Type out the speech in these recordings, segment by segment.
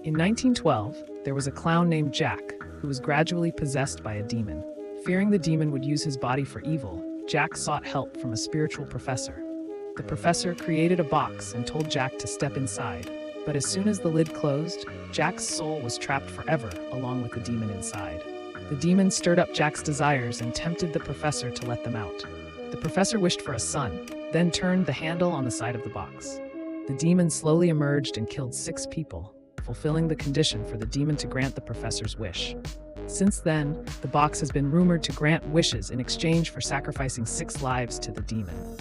In 1912, there was a clown named Jack who was gradually possessed by a demon. Fearing the demon would use his body for evil, Jack sought help from a spiritual professor. The professor created a box and told Jack to step inside. But as soon as the lid closed, Jack's soul was trapped forever, along with the demon inside. The demon stirred up Jack's desires and tempted the professor to let them out. The professor wished for a son, then turned the handle on the side of the box. The demon slowly emerged and killed 6 people, fulfilling the condition for the demon to grant the professor's wish. Since then, the box has been rumored to grant wishes in exchange for sacrificing 6 lives to the demon.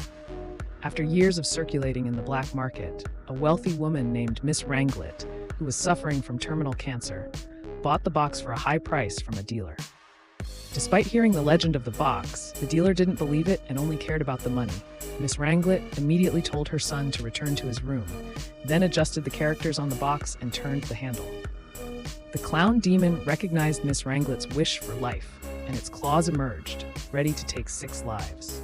After years of circulating in the black market, a wealthy woman named Miss Wranglet, who was suffering from terminal cancer, bought the box for a high price from a dealer. Despite hearing the legend of the box, the dealer didn't believe it and only cared about the money. Miss Wranglet immediately told her son to return to his room, then adjusted the characters on the box and turned the handle. The clown demon recognized Miss Wranglet's wish for life, and its claws emerged, ready to take 6 lives.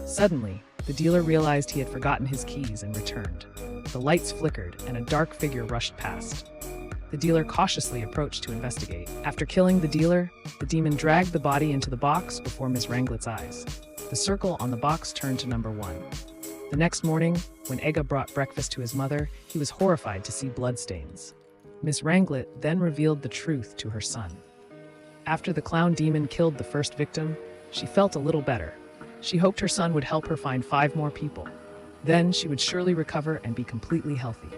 Suddenly, the dealer realized he had forgotten his keys and returned. The lights flickered, and a dark figure rushed past. The dealer cautiously approached to investigate. After killing the dealer, the demon dragged the body into the box before Miss Wranglet's eyes. The circle on the box turned to number 1. The next morning, when Ega brought breakfast to his mother, he was horrified to see bloodstains. Miss Wranglet then revealed the truth to her son. After the clown demon killed the first victim, she felt a little better. She hoped her son would help her find 5 more people. Then she would surely recover and be completely healthy.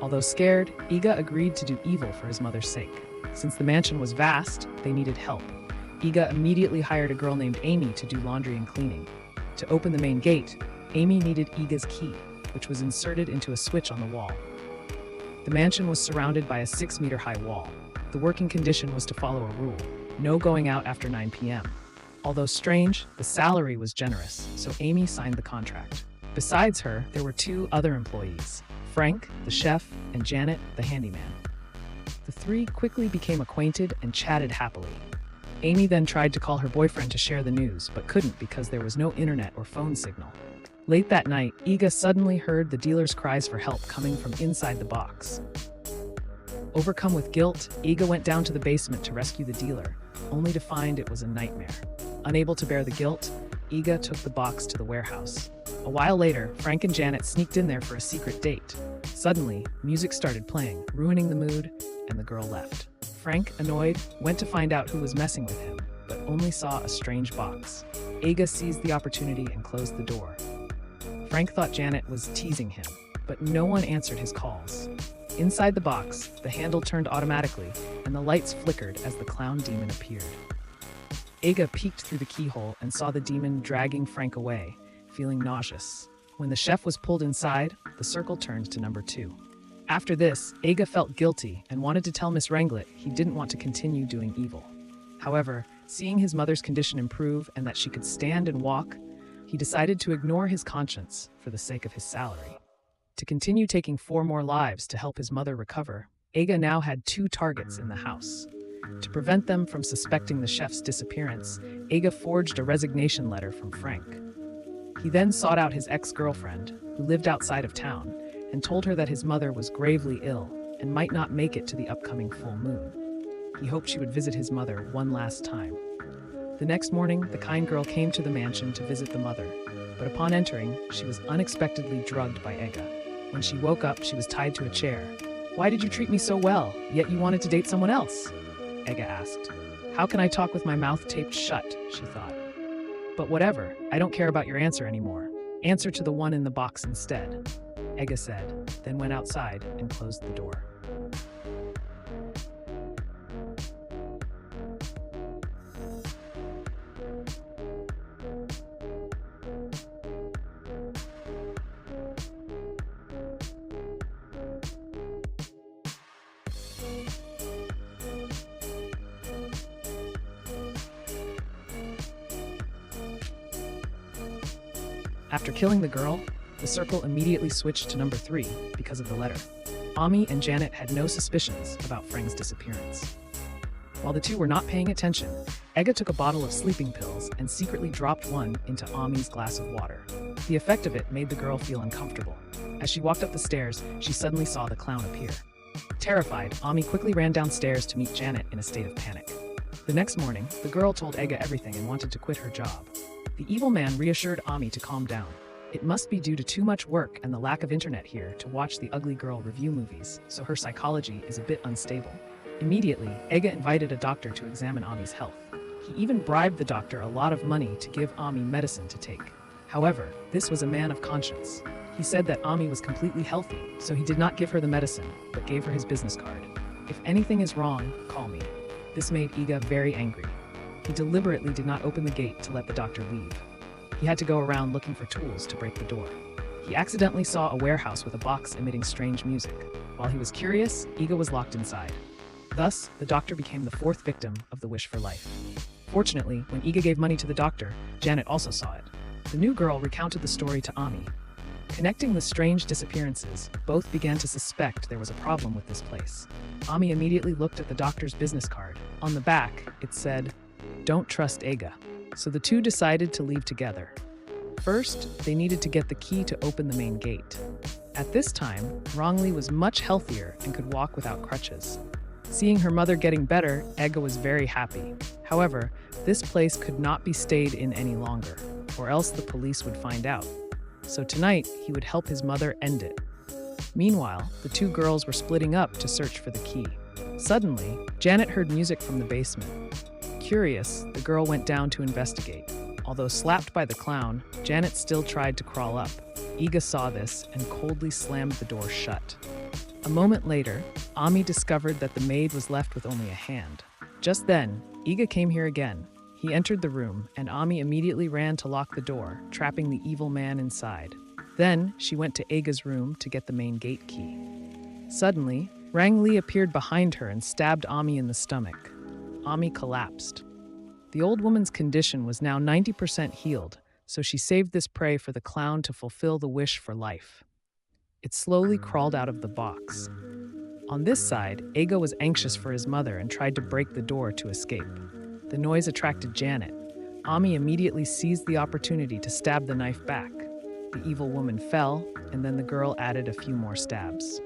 Although scared, Ega agreed to do evil for his mother's sake. Since the mansion was vast, they needed help. Ega immediately hired a girl named Amy to do laundry and cleaning. To open the main gate, Amy needed Ega's key, which was inserted into a switch on the wall. The mansion was surrounded by a 6-meter-high wall. The working condition was to follow a rule: no going out after 9 p.m. Although strange, the salary was generous, so Amy signed the contract. Besides her, there were 2 other employees: Frank, the chef, and Janet, the handyman. The 3 quickly became acquainted and chatted happily. Amy then tried to call her boyfriend to share the news, but couldn't because there was no internet or phone signal. Late that night, Ega suddenly heard the dealer's cries for help coming from inside the box. Overcome with guilt, Ega went down to the basement to rescue the dealer, only to find it was a nightmare. Unable to bear the guilt, Ega took the box to the warehouse. A while later, Frank and Janet sneaked in there for a secret date. Suddenly, music started playing, ruining the mood, and the girl left. Frank, annoyed, went to find out who was messing with him, but only saw a strange box. Ega seized the opportunity and closed the door. Frank thought Janet was teasing him, but no one answered his calls. Inside the box, the handle turned automatically, and the lights flickered as the clown demon appeared. Ega peeked through the keyhole and saw the demon dragging Frank away, feeling nauseous. When the chef was pulled inside, the circle turned to number 2. After this, Ega felt guilty and wanted to tell Miss Wranglet he didn't want to continue doing evil. However, seeing his mother's condition improve and that she could stand and walk, he decided to ignore his conscience for the sake of his salary. To continue taking 4 more lives to help his mother recover, Ega now had 2 targets in the house. To prevent them from suspecting the chef's disappearance, Ega forged a resignation letter from Frank. He then sought out his ex-girlfriend, who lived outside of town, and told her that his mother was gravely ill and might not make it to the upcoming full moon. He hoped she would visit his mother one last time. The next morning, the kind girl came to the mansion to visit the mother, but upon entering, she was unexpectedly drugged by Ega. When she woke up, she was tied to a chair. "Why did you treat me so well, yet you wanted to date someone else?" Ega asked. "How can I talk with my mouth taped shut?" she thought. "But whatever, I don't care about your answer anymore. Answer to the one in the box instead," Ega said, then went outside and closed the door. After killing the girl, the circle immediately switched to number 3 because of the letter. Ami and Janet had no suspicions about Frank's disappearance. While the two were not paying attention, Ega took a bottle of sleeping pills and secretly dropped one into Ami's glass of water. The effect of it made the girl feel uncomfortable. As she walked up the stairs, she suddenly saw the clown appear. Terrified, Ami quickly ran downstairs to meet Janet in a state of panic. The next morning, the girl told Ega everything and wanted to quit her job. The evil man reassured Ami to calm down. It must be due to too much work and the lack of internet here to watch the ugly girl review movies, so her psychology is a bit unstable. Immediately, Ega invited a doctor to examine Ami's health. He even bribed the doctor a lot of money to give Ami medicine to take. However, this was a man of conscience. He said that Ami was completely healthy, so he did not give her the medicine, but gave her his business card. If anything is wrong, call me. This made Ega very angry. He deliberately did not open the gate to let the doctor leave. He had to go around looking for tools to break the door. He accidentally saw a warehouse with a box emitting strange music. While he was curious, Ega was locked inside. Thus, the doctor became the fourth victim of the wish for life. Fortunately, when Ega gave money to the doctor, Janet also saw it. The new girl recounted the story to Ami. Connecting the strange disappearances, both began to suspect there was a problem with this place. Ami immediately looked at the doctor's business card. On the back, it said, "Don't trust Ega." So the two decided to leave together. First, they needed to get the key to open the main gate. At this time, Rongli was much healthier and could walk without crutches. Seeing her mother getting better, Ega was very happy. However, this place could not be stayed in any longer, or else the police would find out. So tonight, he would help his mother end it. Meanwhile, the two girls were splitting up to search for the key. Suddenly, Janet heard music from the basement. Curious, the girl went down to investigate. Although slapped by the clown, Janet still tried to crawl up. Ega saw this and coldly slammed the door shut. A moment later, Ami discovered that the maid was left with only a hand. Just then, Ega came here again. He entered the room, and Ami immediately ran to lock the door, trapping the evil man inside. Then, she went to Ega's room to get the main gate key. Suddenly, Rangli appeared behind her and stabbed Ami in the stomach. Ami collapsed. The old woman's condition was now 90% healed, so she saved this prey for the clown to fulfill the wish for life. It slowly crawled out of the box. On this side, Ega was anxious for his mother and tried to break the door to escape. The noise attracted Janet. Ami immediately seized the opportunity to stab the knife back. The evil woman fell, and then the girl added a few more stabs.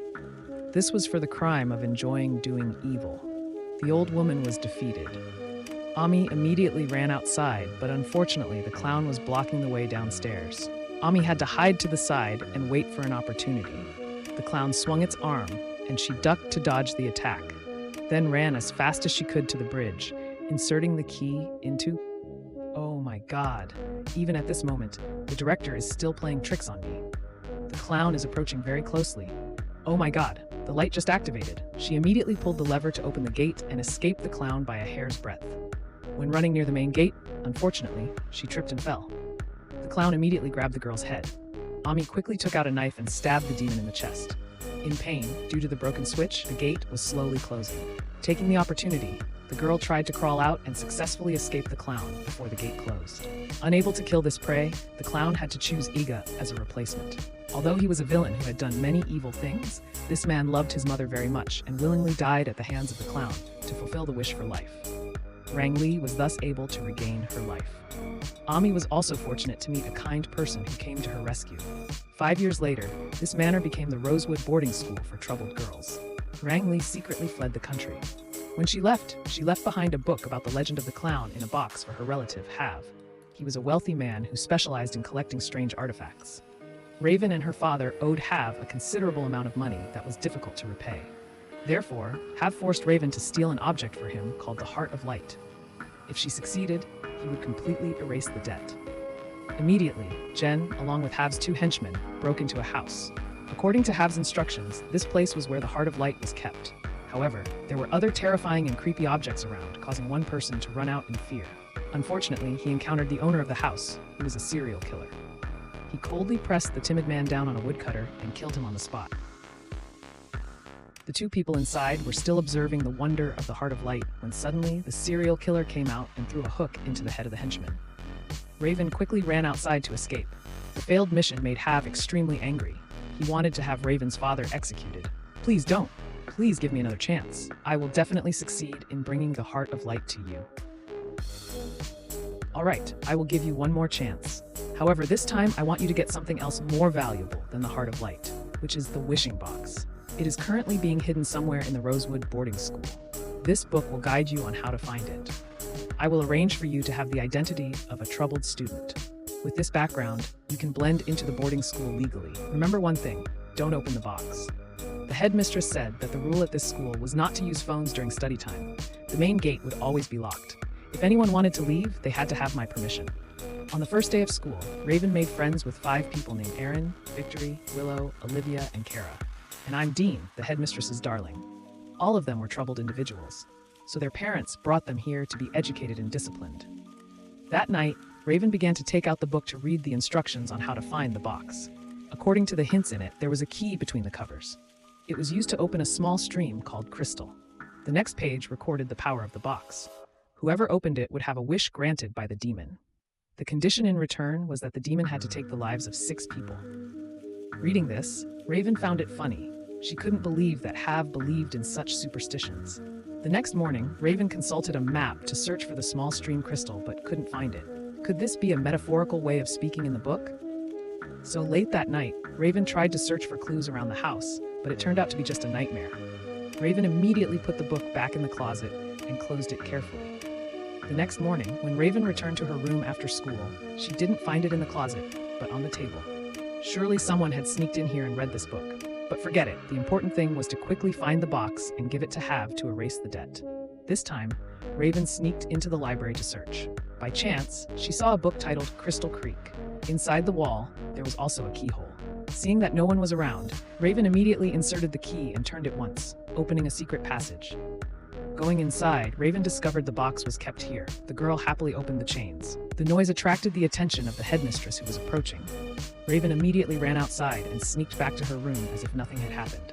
This was for the crime of enjoying doing evil. The old woman was defeated. Ami immediately ran outside, but unfortunately the clown was blocking the way downstairs. Ami had to hide to the side and wait for an opportunity. The clown swung its arm, and she ducked to dodge the attack, then ran as fast as she could to the bridge, inserting the key into... Oh my god. Even at this moment, the director is still playing tricks on me. The clown is approaching very closely. Oh my god, the light just activated. She immediately pulled the lever to open the gate and escaped the clown by a hair's breadth. When running near the main gate, unfortunately, she tripped and fell. The clown immediately grabbed the girl's head. Ami quickly took out a knife and stabbed the demon in the chest. In pain, due to the broken switch, the gate was slowly closing. Taking the opportunity, the girl tried to crawl out and successfully escape the clown before the gate closed. Unable to kill this prey, the clown had to choose Ega as a replacement. Although he was a villain who had done many evil things, this man loved his mother very much and willingly died at the hands of the clown to fulfill the wish for life. Rangli was thus able to regain her life. Ami was also fortunate to meet a kind person who came to her rescue. 5 years later, this manor became the Rosewood boarding school for troubled girls. Rangli secretly fled the country. When she left behind a book about the legend of the clown in a box for her relative, Have. He was a wealthy man who specialized in collecting strange artifacts. Raven and her father owed Have a considerable amount of money that was difficult to repay. Therefore, Have forced Raven to steal an object for him called the Heart of Light. If she succeeded, he would completely erase the debt. Immediately, Jen, along with Have's 2 henchmen, broke into a house. According to Have's instructions, this place was where the Heart of Light was kept. However, there were other terrifying and creepy objects around, causing one person to run out in fear. Unfortunately, he encountered the owner of the house, who was a serial killer. He coldly pressed the timid man down on a woodcutter and killed him on the spot. The 2 people inside were still observing the wonder of the Heart of Light when suddenly the serial killer came out and threw a hook into the head of the henchman. Raven quickly ran outside to escape. The failed mission made Have extremely angry. He wanted to have Raven's father executed. "Please don't," Please give me another chance. I will definitely succeed in bringing the heart of light to you. All right, I will give you one more chance. However, this time I want you to get something else more valuable than the heart of light, which is the wishing box. It is currently being hidden somewhere in the Rosewood boarding school. This book will guide you on how to find it. I will arrange for you to have the identity of a troubled student. With this background, you can blend into the boarding school legally. Remember one thing, don't open the box. The headmistress said that the rule at this school was not to use phones during study time. The main gate would always be locked. If anyone wanted to leave, they had to have my permission. On the first day of school, Raven made friends with 5 people named Erin, Victory, Willow, Olivia, and Kara. And I'm Dean, the headmistress's darling. All of them were troubled individuals, so their parents brought them here to be educated and disciplined. That night, Raven began to take out the book to read the instructions on how to find the box. According to the hints in it, there was a key between the covers. It was used to open a small stream called Crystal. The next page recorded the power of the box. Whoever opened it would have a wish granted by the demon. The condition in return was that the demon had to take the lives of 6 people. Reading this, Raven found it funny. She couldn't believe that Have believed in such superstitions. The next morning, Raven consulted a map to search for the small stream crystal but couldn't find it. Could this be a metaphorical way of speaking in the book? So late that night, Raven tried to search for clues around the house, but it turned out to be just a nightmare. Raven immediately put the book back in the closet and closed it carefully. The next morning, when Raven returned to her room after school, she didn't find it in the closet, but on the table. Surely someone had sneaked in here and read this book. But forget it, the important thing was to quickly find the box and give it to Have to erase the debt. This time, Raven sneaked into the library to search. By chance, she saw a book titled Crystal Creek. Inside the wall, there was also a keyhole. Seeing that no one was around, Raven immediately inserted the key and turned it once, opening a secret passage. Going inside, Raven discovered the box was kept here. The girl happily opened the chains. The noise attracted the attention of the headmistress who was approaching. Raven immediately ran outside and sneaked back to her room as if nothing had happened.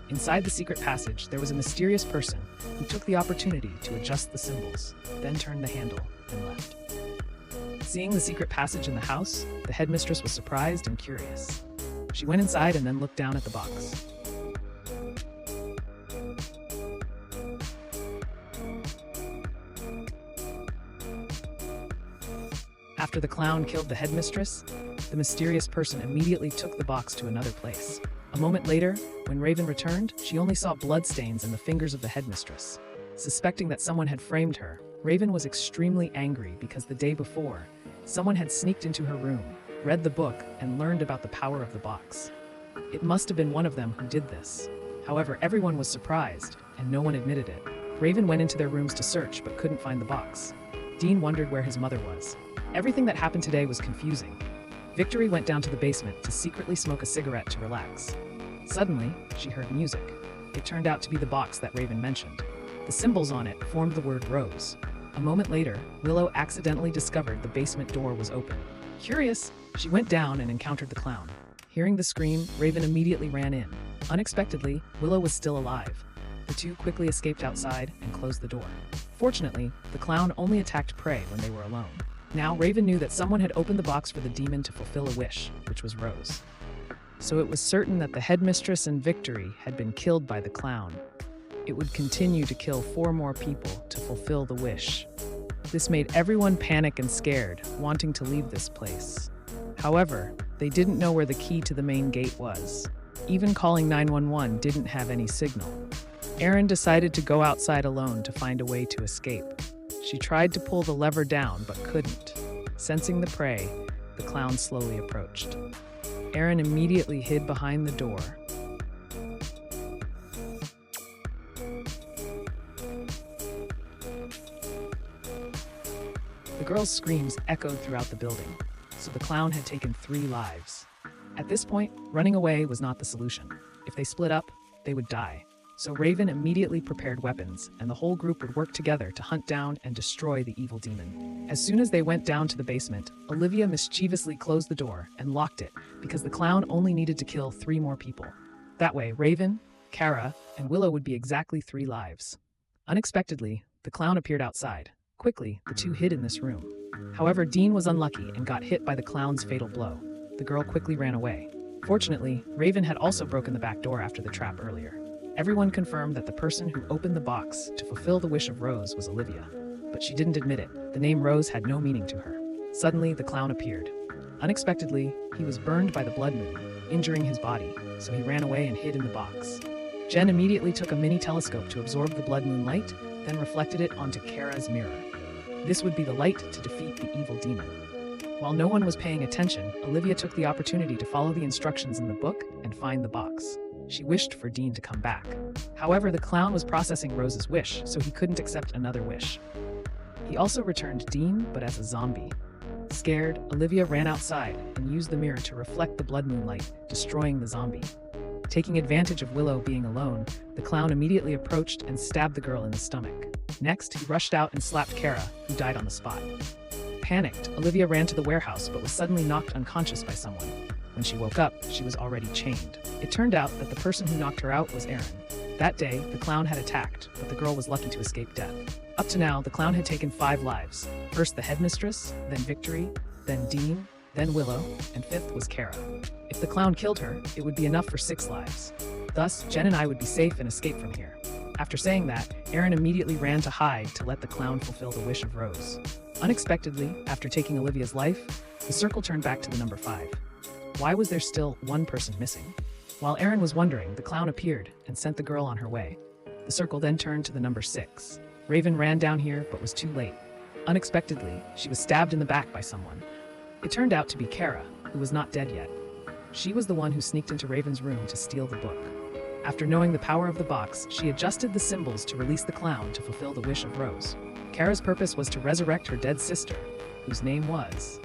Inside the secret passage, there was a mysterious person who took the opportunity to adjust the symbols, then turned the handle and left. Seeing the secret passage in the house, the headmistress was surprised and curious. She went inside and then looked down at the box. After the clown killed the headmistress, the mysterious person immediately took the box to another place. A moment later, when Raven returned, she only saw bloodstains in the fingers of the headmistress. Suspecting that someone had framed her, Raven was extremely angry because the day before, someone had sneaked into her room, read the book, and learned about the power of the box. It must have been one of them who did this. However, everyone was surprised, and no one admitted it. Raven went into their rooms to search but couldn't find the box. Dean wondered where his mother was. Everything that happened today was confusing. Victory went down to the basement to secretly smoke a cigarette to relax. Suddenly, she heard music. It turned out to be the box that Raven mentioned. The symbols on it formed the word rose. A moment later, Willow accidentally discovered the basement door was open. Curious, she went down and encountered the clown. Hearing the scream, Raven immediately ran in. Unexpectedly, Willow was still alive. The two quickly escaped outside and closed the door. Fortunately, the clown only attacked prey when they were alone. Now, Raven knew that someone had opened the box for the demon to fulfill a wish, which was Rose. So it was certain that the headmistress and Victory had been killed by the clown. It would continue to kill 4 more people to fulfill the wish. This made everyone panic and scared, wanting to leave this place. However, they didn't know where the key to the main gate was. Even calling 911 didn't have any signal. Erin decided to go outside alone to find a way to escape. She tried to pull the lever down but couldn't. Sensing the prey, the clown slowly approached. Erin immediately hid behind the door. The girl's screams echoed throughout the building, so the clown had taken 3 lives. At this point, running away was not the solution. If they split up, they would die. So Raven immediately prepared weapons, and the whole group would work together to hunt down and destroy the evil demon. As soon as they went down to the basement, Olivia mischievously closed the door and locked it because the clown only needed to kill 3 more people. That way, Raven, Kara, and Willow would be exactly 3 lives. Unexpectedly, the clown appeared outside. Quickly, the 2 hid in this room. However, Dean was unlucky and got hit by the clown's fatal blow. The girl quickly ran away. Fortunately, Raven had also broken the back door after the trap earlier. Everyone confirmed that the person who opened the box to fulfill the wish of Rose was Olivia. But she didn't admit it. The name Rose had no meaning to her. Suddenly, the clown appeared. Unexpectedly, he was burned by the blood moon, injuring his body, so he ran away and hid in the box. Jen immediately took a mini telescope to absorb the blood moon light, then reflected it onto Kara's mirror. This would be the light to defeat the evil demon. While no one was paying attention, Olivia took the opportunity to follow the instructions in the book and find the box. She wished for Dean to come back. However, the clown was processing Rose's wish, so he couldn't accept another wish. He also returned Dean, but as a zombie. Scared, Olivia ran outside and used the mirror to reflect the blood moon light, destroying the zombie. Taking advantage of Willow being alone, the clown immediately approached and stabbed the girl in the stomach. Next, he rushed out and slapped Kara, who died on the spot. Panicked, Olivia ran to the warehouse but was suddenly knocked unconscious by someone. When she woke up, she was already chained. It turned out that the person who knocked her out was Aaron. That day, the clown had attacked, but the girl was lucky to escape death. Up to now, the clown had taken 5 lives. First the headmistress, then Victory, then Dean, then Willow, and 5th was Kara. If the clown killed her, it would be enough for 6 lives. Thus, Jen and I would be safe and escape from here. After saying that, Aaron immediately ran to hide to let the clown fulfill the wish of Rose. Unexpectedly, after taking Olivia's life, the circle turned back to the number 5. Why was there still one person missing? While Aaron was wondering, the clown appeared and sent the girl on her way. The circle then turned to the number 6. Raven ran down here but was too late. Unexpectedly, she was stabbed in the back by someone. It turned out to be Kara, who was not dead yet. She was the one who sneaked into Raven's room to steal the book. After knowing the power of the box, she adjusted the symbols to release the clown to fulfill the wish of Rose. Kara's purpose was to resurrect her dead sister, whose name was